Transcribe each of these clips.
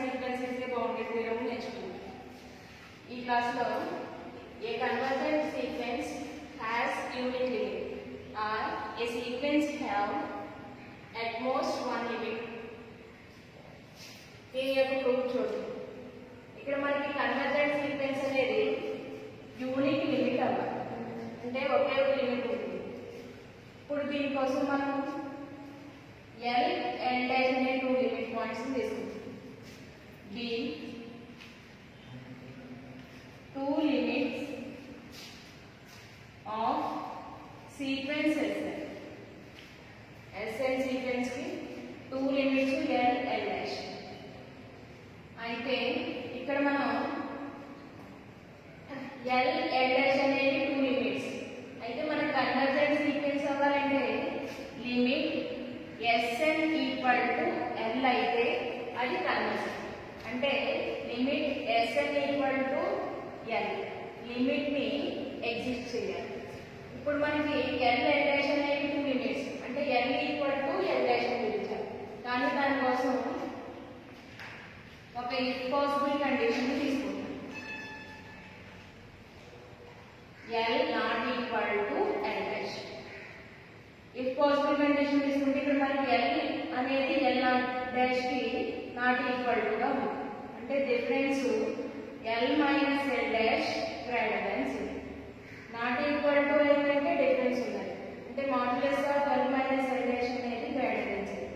sequence is a bounded theorem నేర్చుకుందాం. ఈ క్లాస్లో a convergent sequence has unique limit or a sequence have at most one limit. దీని యొక్క proof చూడండి. ఇక్కడ మనకి కన్వర్జెంట్ సీక్వెన్స్ అనేది యూనిక్ లిమిట్ అవ్వాలి, అంటే ఒకే ఒక లిమిట్ ఉంటుంది. ఇప్పుడు దీనికోసం మనం L and L అనే టూ లిమిట్ పాయింట్స్ తీసుకుంటాం. B two limits of sequence SN sequence కి two limits L L dash. అయితే ఇక్కడ మనం L L డాష్ అనేది టూ లిమిట్స్. అయితే మనకు కన్వర్జెంట్ సీక్వెన్స్ అవ్వాలంటే limit Sn equal to L అయితే అది కన్వర్జెంట్. అంటే limit Sn equal to L limit ని ఎగ్జిస్ట్ చేయాలి. ఇప్పుడు మనకి L L డాష్ అనేది టూ లిమిట్స్, అంటే L equal to L dash అని పిలిచాలి. కానీ దానికోసం ఒక ఇఫ్ పాసిబుల్ కండిషన్ తీసుకుంటాం. L not equal to L dash. If possible condition తీసుకుంటే ఇక్కడ మనకి L అనేది L డాష్ కి నాట్ ఈక్వల్ టు గా ఉంది. అంటే difference L minus L dash greater than 0. Not equal to L అంటే డిఫరెన్స్ ఉన్నది, అంటే modulus of L minus L dash అనేది greater than 0.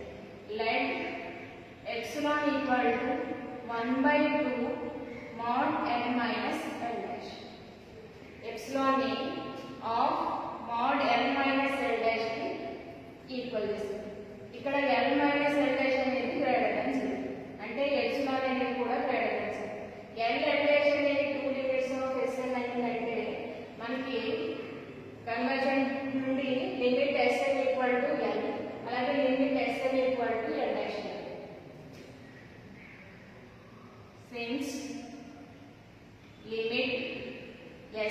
Let epsilon equal to 1/2 mod L minus L dash. Epsilon A of mod L minus L dash కి equal చేస్తుంది. ఇక్కడ L minus L dash అనేది greater than 0, అంటే epsilon అనేది కూడా greater than 0. L L dash అనేది two limits of Sn అయిందంటే మనకి కన్వర్జెంట్ నుండి limit Sn equal to L, అలాగే limit Sn equal to L dash. Since limit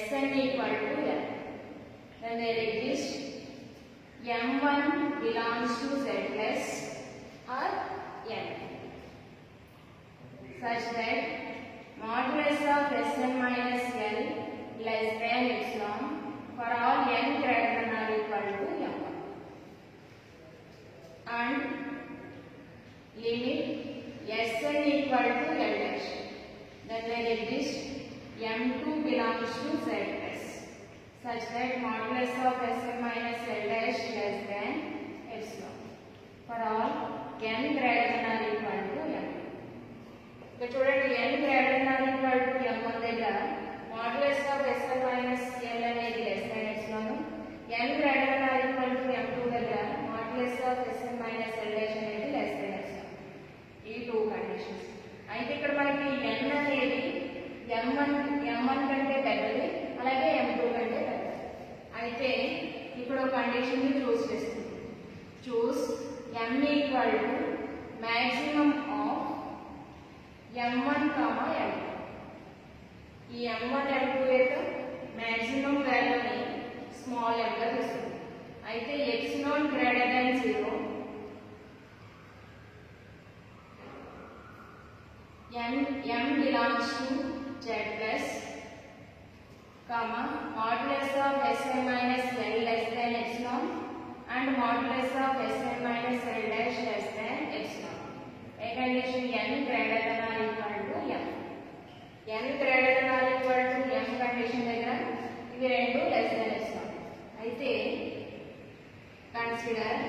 Sn equal to L, then there exists M1 belongs to Z plus or N, such that modulus of Sn minus L less than epsilon for all n greater than or equal to M1, and limit Sn equal to L dash, then there exists M2 belongs to Z plus, such that modulus of Sn minus L dash less than epsilon for all n greater than or equal to M. ఇక్కడ చూడండి, n greater than or equal to M1 దగ్గర modulus of Sn minus L అనేది less than epsilon, n greater than or equal to M2 దగ్గర modulus of Sn minus L dash అనేది less than epsilon. ఈ two conditions. అయితే ఇక్కడ మనకి n అనేది M1 కంటే పెద్దది, అలాగే M2 కంటే పెద్దది. అయితే ఇక్కడ ఒక కండిషన్ ని చూస్ చేస్తుంది. చూస్ M equal to maximum of M1, M2. ఈ M1 M2 యొక్క మాక్సిమం వాల్యూని స్మాల్ m గా తీసుకుంది. అయితే epsilon greater than 0, M belongs to Z plus, modulus of Sn minus L less than epsilon and modulus of Sn minus L dash less than epsilon. A condition n greater than or equal to M. n greater than or equal to M condition దగ్గర ఇవి రెండు less than epsilon. అయితే consider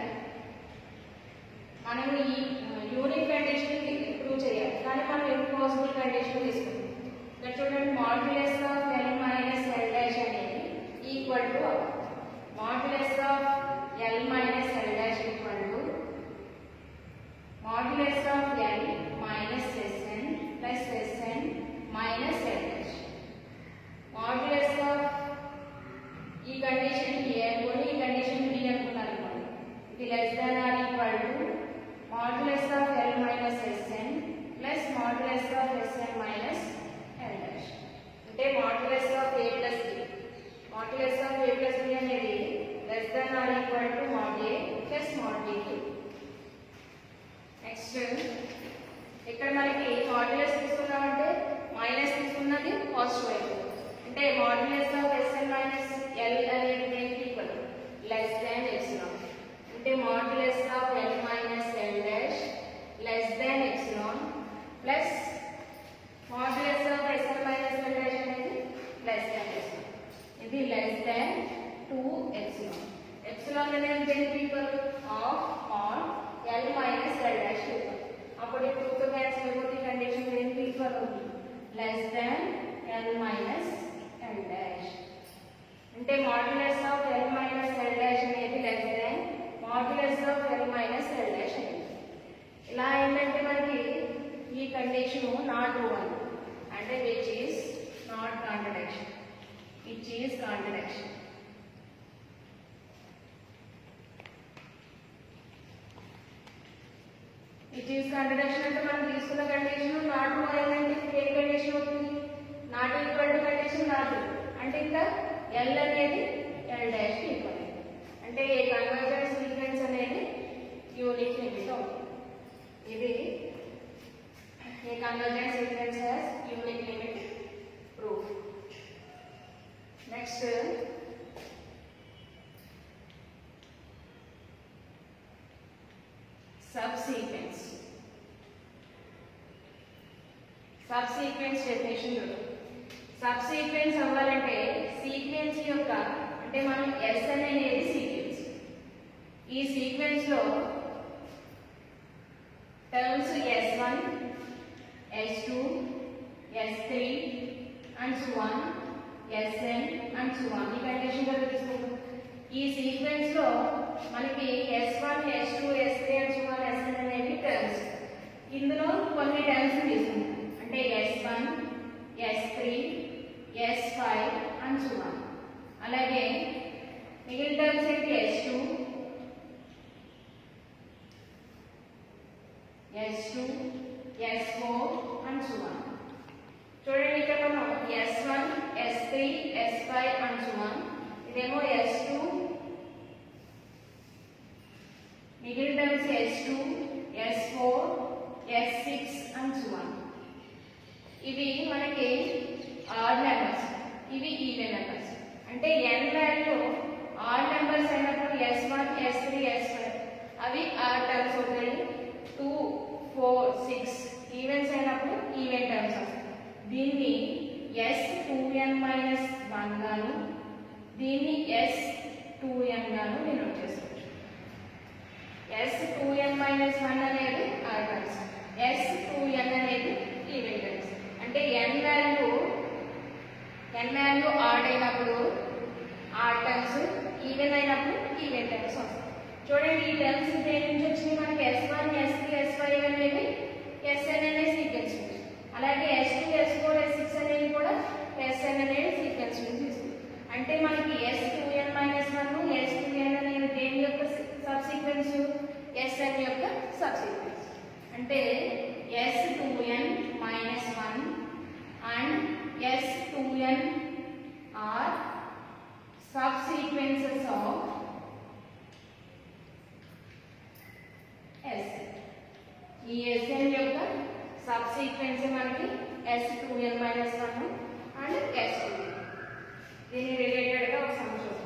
మనం ఈ unique condition prove చేయాలి, కానీ మనం impossible condition తీసుకుంటాం. ఇక్కడ చూడండి, modulus of L minus L dash అనేది equal to modulus of L minus L dash equal to modulus of L minus Sn plus Sn minus L dash. Modulus of ఈ condition A అనుకోండి, ఈ condition B అనుకున్నారు అనుకోండి, ఇది less than or equal to modulus of L minus Sn plus modulus of Sn minus L dash. అంటే modulus of A plus B. Modulus of A plus B అనేది less than or equal to mod A plus mod B. Next ఇక్కడ ఇక్కడ మనకి modulus తీసుకున్నామంటే minus తీసుకున్నది పాజిటివ్ అయిపోతుంది. అంటే modulus of SN minus L అనేది దేనికి ఈక్వల్ లెస్ దాన్ ఎప్సిలాన్. అంటే modulus of L minus L dash less than epsilon plus modulus of SN minus L dash అనేది లెస్ దాన్ ఎప్సిలాన్. ఇది లెస్ దాన్ 2 ఎప్సిలాన్. ఎప్సిలాన్ అనేది దేనికి equal of mod L minus L dash equal. అప్పుడు ఈ 2 తో cancel అయిపోతే condition దేనికి equal అవుతుంది less than L minus L dash. అంటే modulus of L minus L dash అనేది less than modulus of L minus L dash అనేది. ఇలా ఏంటంటే మనకి ఈ కండిషన్ నాట్ ట్రూ అని అంటే which is not contradiction, which is contradiction. Which is contradiction అంటే మనం తీసుకున్న కండిషన్ నాట్ ట్రూ అయిందంటే ఏ కండిషన్ అవుతుంది not equal to condition not true. అంటే ఇంకా ఎల్ అనేది ఎల్ డాష్ ఈక్వల్. అంటే ఏ కన్వర్జెంట్ సీక్వెన్స్ అనేది యూనిక్ లిమిట్ అవుతుంది. ఇది a convergent sequence has unique limit proof. Next subsequence. Subsequence definition చూద్దాం. సబ్సీక్వెన్స్ అవ్వాలంటే సీక్వెన్స్ యొక్క అంటే మనం ఎస్ అనేది సీక్వెన్స్. ఈ సీక్వెన్స్ లో terms S1, S2, S3 and so on, Sn and so on ఈ కండిషన్ దగ్గర తీసుకుంటాం. ఈ సీక్వెన్స్ లో మనకి S1, S2, S3 and so on Sn అనేవి టర్మ్స్. ఇందులో కొన్ని టర్మ్స్ తీసుకుంటాం అంటే S1, S3, S5 and so on. అలాగే మిగిలిన టర్మ్స్ ఏంటి S2, S2, S4 and so on. చూడండి ఇక్కడ మనం S1, S3, S5 and so on. ఇదేమో S2, మిగిలిన terms S2, S4, S6 and so on. ఇవి మనకి ఆడ్ నెంబర్స్, ఇవి ఈవెన్ నెంబర్స్. అంటే n వాల్యూ ఆడ్ నెంబర్స్ అయినప్పుడు S1, S3, S5 అవి ఆడ్ టర్మ్స్ అవుతాయి. 2, 4, 6 ఈవెన్స్ అయినప్పుడు ఈవెన్ టర్మ్స్ వస్తాయి. దీన్ని S2n-1 గాను దీన్ని S2n గాను డినోట్ చేసుకోవచ్చు. S2n-1 అనేది ఆడ్ టర్మ్స్, S2n అనేది ఈవెన్ టర్మ్స్. అంటే n వాల్యూ ఆడ్ అయినప్పుడు ఆడ్ టర్మ్స్, ఈవెన్ అయినప్పుడు ఈవెన్ టర్మ్స్ వస్తాయి. చూడండి ఈ టర్మ్స్ దేని నుంచి వచ్చినాయి మనకి S1, S3, S5 అనేవి Sn అనే సీక్వెన్స్ నుంచి, అలాగే S2, S4, S6 అనేవి కూడా Sn అనే సీక్వెన్స్ నుంచి తీసుకుంటాం. అంటే మనకి S2n-1, S2n అనేది దేని యొక్క సబ్ సీక్వెన్స్ Sn యొక్క సబ్ సీక్వెన్స్. అంటే S2n-1 and S2n are subsequences of Sn. ఈ Sn యొక్క సబ్సీక్వెన్స్ మనకి S2n-1 అండ్ S2n. దీని రిలేటెడ్ గా ఒక సమ్ చూద్దాం.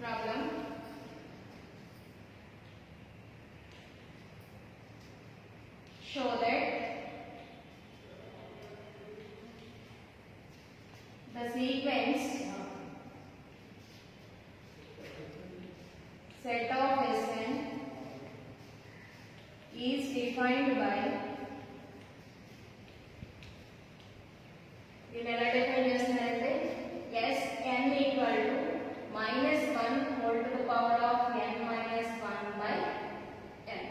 Problem. Show that the sequence set of Sn is defined by దీన్ని ఎలా డిఫైన్ చేస్తున్నారంటే Sn equal to -1 whole to the power of n minus 1 by n.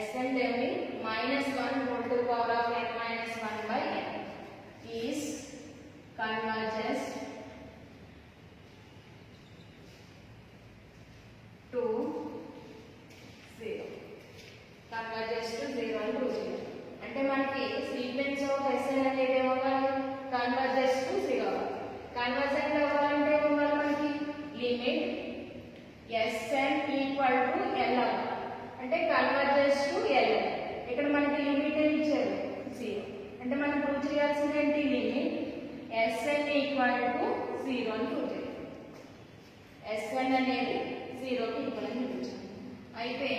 Sn devni -1 whole to the power of n minus 1 by n is converges to 0. Converges to 0 and 0. అంటే మనకి sequence of Sn అనేది ఏమవ్వాలి converges to 0. Convergent అవ్వాలంటే ఇవ్వాలి మనకి limit Sn equal to L అంటే converges to L. ఇక్కడ మనకి లిమిట్ ఏమి ఇచ్చారు 0. అంటే మనం ప్రూవ్ చేయాల్సింది ఏంటి లిమిట్ Sn ఈక్వల్ టు 0 అని ప్రూవ్ చేయాలి. Sn అనేది 0 కి ఈక్వల్ అని చూపించాలి. అయితే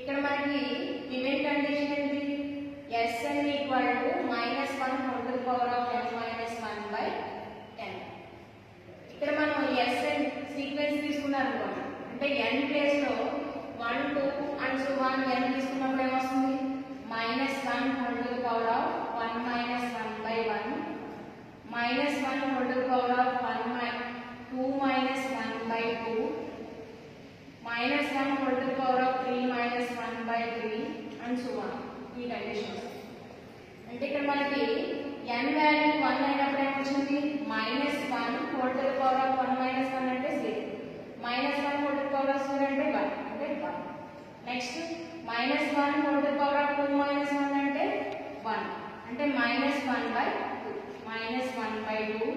ఇక్కడ మనకి లిమిట్ కండిషన్ ఏంటి Sn equal to -1 whole to the power of n minus 1 by n. ఇక్కడ మనం Sn సీక్వెన్స్ తీసుకున్నారనుకోండి అంటే n ప్లేస్ లో 1 2 అండ్ సో 1 n తీసుకున్నప్పుడు ఏమొస్తుంది -1 whole to the power of 1 minus 1 by 1 -1 whole to the power of 2 minus 1 by 2 -1 whole to the power of 3 minus 1 by 3 and so on. ఈ conditions అంటే ఇక్కడ మనకి n value 1 అయినప్పుడు ఏమొచ్చింది -1 whole to the power of 1 minus 1 అంటే 0 -1 whole to the power of 0 అంటే 1 అంటే 1. Next -1 whole to the power of 2 minus 1 అంటే 1 అంటే -1 by 2 -1 by 2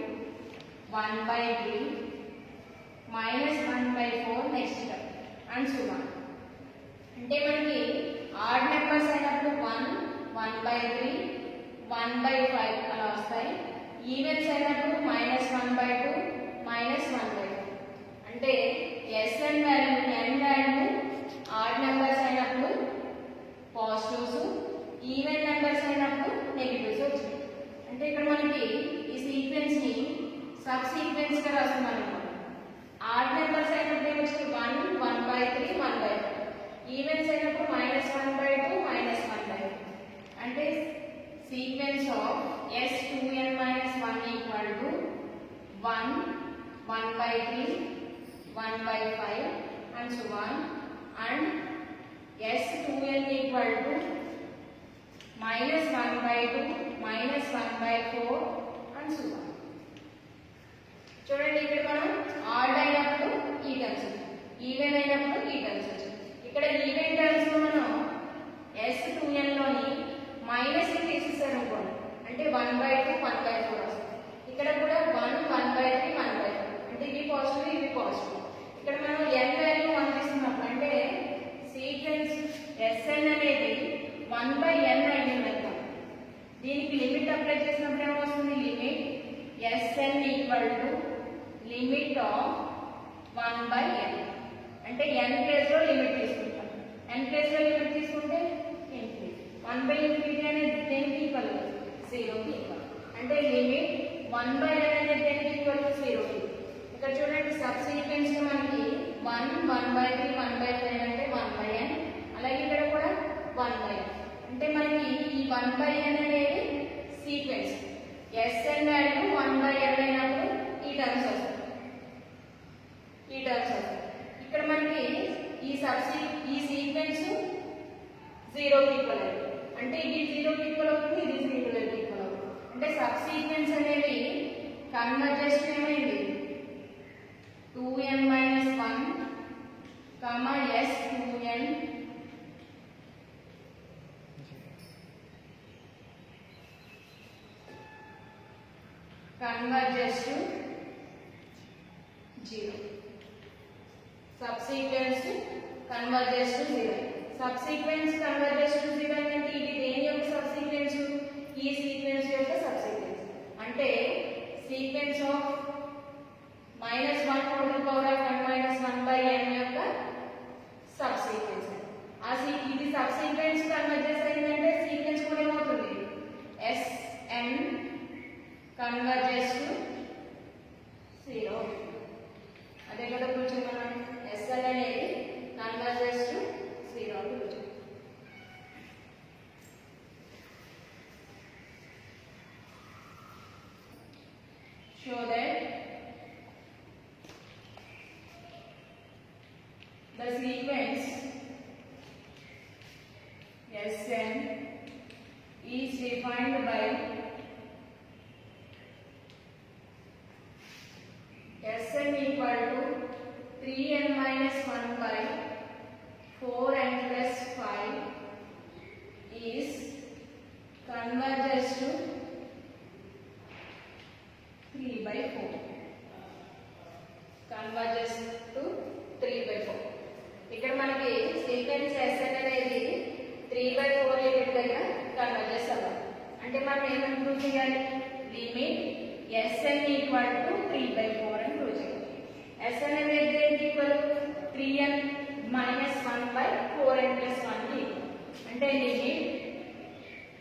1 by 3 -1 by 4 next and so on. అంటే మనకి ఆడ్ నెంబర్స్ అయినప్పుడు 1 1 బై 3 1 బై 5 అలా వస్తాయి. ఈవెన్స్ అయినప్పుడు -1 బై 2 -1 బై 2. అంటే Sn value n value odd numbers అయినప్పుడు పాజిటివ్స్ ఈవెన్ నెంబర్స్ అయినప్పుడు నెగిటివ్స్ వచ్చింది. అంటే ఇక్కడ మనకి ఈ సీక్వెన్స్ ని సబ్ సీక్వెన్స్ గా రాస్తున్నాం అనుకోండి. ఆడ్ నెంబర్స్ అయినప్పుడు ఏమొచ్చింది 1 1 బై 3 1 బై 5. ఈవెన్స్ అయినప్పుడు -1 బై 2 -1 బై 2. అంటే sequence of S2n minus 1 equal to 1 1 by 3 1 by 5 and so on, and S2n equal to -1 by 2 -1 by 4 and so on. చూడండి ఇక్కడ మనం ఆడ్ అయినప్పుడు ఈ టర్మ్స్ ఈవెన్ అయినప్పుడు ఈ టర్మ్స్ వచ్చాయి. ఇక్కడ ఈవెన్ టర్మ్స్ లో మనం S2n లోని మైనస్ తీసేసారు అనుకోండి అంటే 1 by 2 1 by 4 వస్తుంది. ఇక్కడ కూడా 1 1 by 3 1 by 4 అంటే ఇవి పాజిటివ్ ఇవి పాజిటివ్. ఇక్కడ మనం n వాల్యూ 1 తీసుకున్నప్పుడు అంటే సీక్వెన్స్ Sn అనేది 1 by n అయింది అనుకోండి. దీనికి లిమిట్ అప్లై చేసినప్పుడు ఏమొస్తుంది limit Sn equal to limit of 1 by n. అంటే n ప్లేస్ లో లిమిట్ తీసుకుంటాం. n ప్లేస్ లో లిమిట్ తీసుకుంటే 1 by infinity అనేది దేనికి ఈక్వల్ 0 కి ఈక్వల్. అంటే లిమిట్ 1 by n అనేది దేనికి ఈక్వల్ 0 కి. ఇక్కడ చూడండి సబ్ సీక్వెన్స్ లో మనకి 1 1 by 3 1 by 5 అంటే 1 by n. అలాగే ఇక్కడ కూడా 1 by n. అంటే మనకి ఈ 1 by n అనేది sequence Sn value 1 by n అయినప్పుడు ఈ టర్మ్స్ వస్తాయి. ఇక్కడ మనకి ఈ సీక్వెన్స్ 0 కి ఈక్వల్ అవుతుంది. అంటే ఇది 0 కి ఈక్వల్ అవుతుంది ఇది 0 కి ఈక్వల్ అవుతుంది. అంటే సబ్ సీక్వెన్స్ అనేది కన్వర్జెస్ ఏమైంది 2n minus 1 S2n converges to 0. Subsequence converges to 0. Subsequence converges to 0 అంటే ఇది దేని యొక్క సబ్సీక్వెన్స్ ఈ సీక్వెన్స్ యొక్క సబ్సీక్వెన్స్. అంటే sequence of -1 whole to the power of n minus 1 by n యొక్క సబ్సీక్వెన్స్. ఇది సబ్సీక్వెన్స్ కన్వర్జెస్ అయిందంటే సీక్వెన్స్ కూడా ఏమవుతుంది Sn converges to 0. అదే కదా కూర్చొని మనం Sn అనేది converges to 0 అని కూర్చొని. Show that the sequence Sn is defined by Sn equal to 3n minus 1 by 4n plus 5 is converges to means Sn అనేది 3/4 లిమిట్ దగ్గర కన్వర్జెస్ అవ్వాలి. అంటే మనం ఏమని ప్రూవ్ చేయాలి? లిమిట్ Sn ఈక్వల్ టు 3/4 అని ప్రూవ్ చేయాలి. Sn అనేది దేనికి equal? 3n minus 1/4n plus 1 కి అంటే limit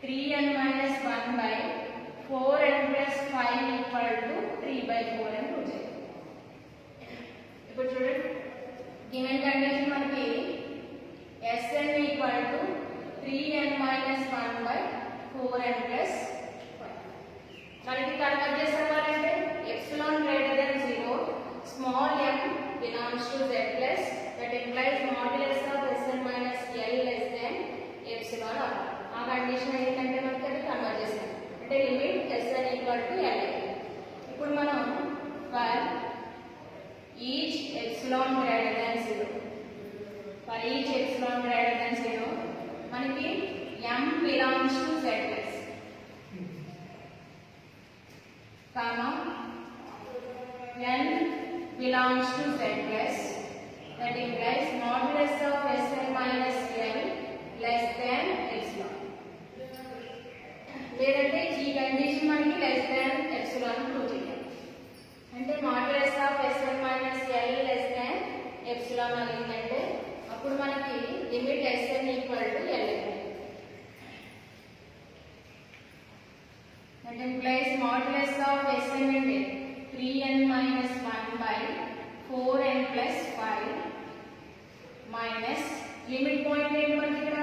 3n minus 1/4n plus 5 equal to 3/4 అని ప్రూవ్ చేయాలి. ఇప్పుడు చూడండి, గివెన్ కండిషన్ మనకి Sn equal to 3n minus 1/4n plus 5. మనకి కన్వర్ట్ చేసేవాలంటే epsilon greater then 0, small m belongs to z plus that implies modulus of Sn minus L less than epsilon r. ఆ condition ఏంటంటే మనకి అది convert చేస్తాం అంటే limit Sn equal to L. ఇప్పుడు మనం for each epsilon greater than 0 మనకి m belongs to z plus comma n belongs to z plus that implies modulus of Sn minus L less than epsilon. లేదంటే ఈ condition మనకి less than epsilon prove చేయాలి. అంటే modulus of Sn minus L less than epsilon అయిందంటే అప్పుడు మనకి limit Sn equal to L. That implies modulus of Sn అంటే 3n minus 1/4n plus 5 minus limit point ఏంటి మనకి ఇక్కడ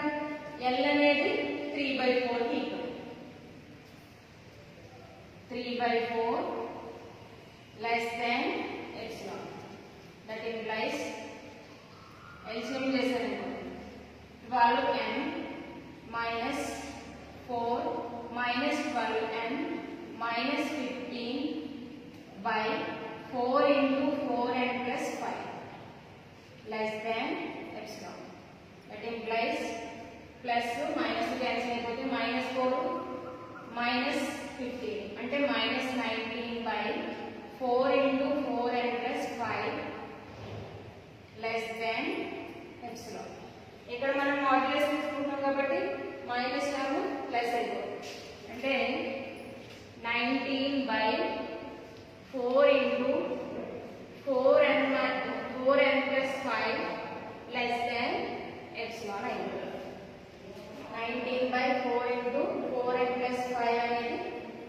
L అనేది 3/4 కి equal. 3/4 less than epsilon. That implies LCM చేశారనుకోండి value n minus 4 minus 12n minus 15/4 into 4n plus 5 less than epsilon. That implies plus minus cancel అయిపోతే minus 4 minus 15 అంటే minus 19/4 into 4n plus 5 less than epsilon. ఇక్కడ మనం modulus తీసుకుంటున్నాం కాబట్టి minus term plus అయిపోతుంది అంటే 19/4 into 4n plus 5 less than epsilon అయిపోతుంది. 19/4 into 4n plus 5 అనేది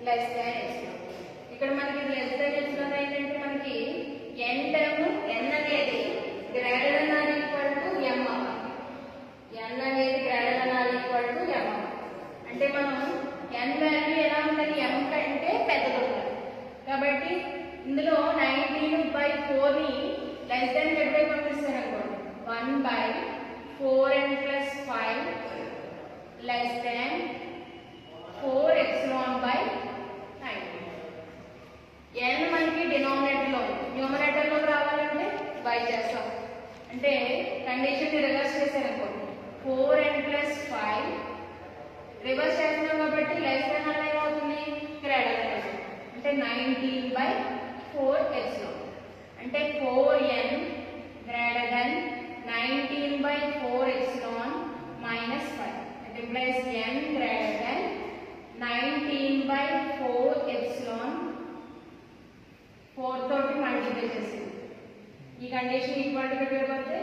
less than epsilon. ఇక్కడ మనకి less than epsilon ఏంటంటే మనకి n టర్మ్ n అనేది greater than or equal to m అవ్వాలి. n అనేది greater than or equal to m అంటే మనం n వాల్యూ ఎలా ఉండాలి? m కంటే పెద్దగా ఉండాలి. కాబట్టి ఇందులో 19/4 ని లెస్ దెన్ ఎటువై పంపిస్తాను అనుకోండి 1/4n plus 5 less than 4 epsilon by 19. n మనకి డినామినేటర్ లో న్యూమరేటర్ లో రావాలంటే బై చేస్తాం అంటే కండిషన్ ని రివర్స్ చేశారనుకోండి 4n plus 5 రివర్స్ చేస్తున్నాం కాబట్టి లెస్ దెన్ అలా ఏమవుతుంది? గ్రేటర్ దెన్ అంటే 19/4 epsilon అంటే 4n greater than 19/4 epsilon minus 5. It implies n greater than 19/4 epsilon 4 తోటి మల్టిప్లై చేసింది. ఈ కండిషన్ ఈక్వల్ టు పెడితే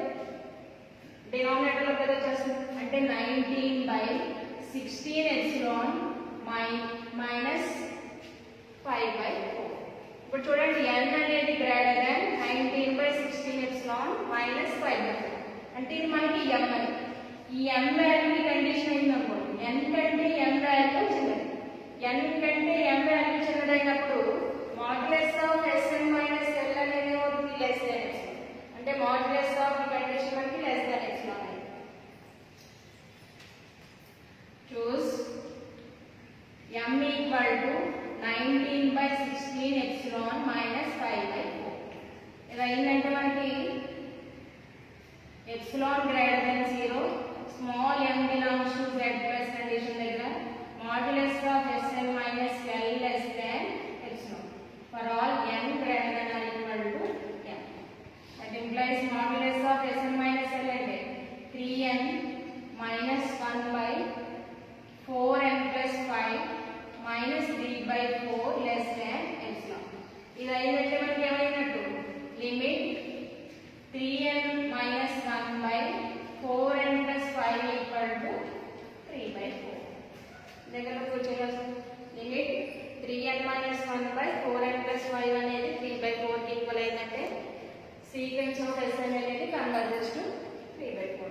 డినామినేటర్ లో పెద్ద వచ్చేస్తుంది అంటే 19/16 epsilon మైనస్ 5/4. ఇప్పుడు చూడండి n అనేది గ్రేటర్ దాన్ 19/16 epsilon మైనస్ 5/4 అంటే ఇది మనకి m అని. ఈ m వాల్యూ కండిషన్ అయింది అనుకోండి n కంటే m వాల్యూ చిన్నది. n కంటే m వాల్యూ చిన్నదైనప్పుడు modulus of Sn minus L అనేది అవుతుంది లెస్ దాన్ epsilon అంటే మాడ్యులస్ ఆఫ్ ఈ కండిషన్ మనకి లెస్ దాన్ epsilon అయింది. Choose m equal to 19/16 epsilon minus 5/4. ఇది అయిందంటే మనకి epsilon greater than 0, small m belongs to z plus condition దగ్గర modulus of Sn minus L less than epsilon for all n greater than or equal to m. That implies modulus of Sn minus L అంటే 3n prove చేయాలి? Limit 3n minus 1 by 4n plus 5 అనేది 3/4 కి equal అయిందంటే sequence of Sn అనేది converges to 3/4.